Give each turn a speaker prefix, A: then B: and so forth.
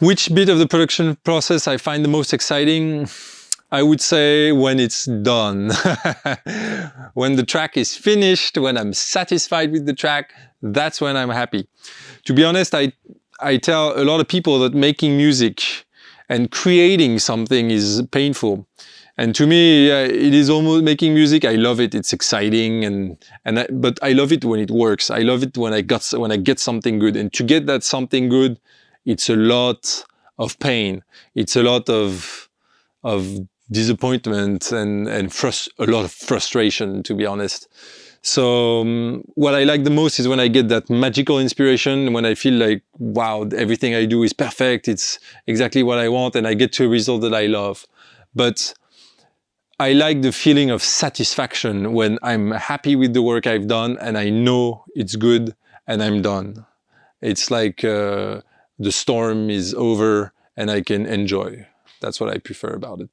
A: Which bit of the production process I find the most exciting? I would say when it's done. When the track is finished, when I'm satisfied with the track, that's when I'm happy. To be honest, I tell a lot of people that making music and creating something is painful. And to me, it is almost making music. I love it. It's exciting, but I love it when it works. I love it when I get something good. And to get that something good, it's a lot of pain. It's a lot of disappointment and a lot of frustration, to be honest. So what I like the most is when I get that magical inspiration, when I feel like, wow, everything I do is perfect. It's exactly what I want, and I get to a result that I love. But I like the feeling of satisfaction when I'm happy with the work I've done and I know it's good and I'm done. It's like the storm is over and I can enjoy. That's what I prefer about it.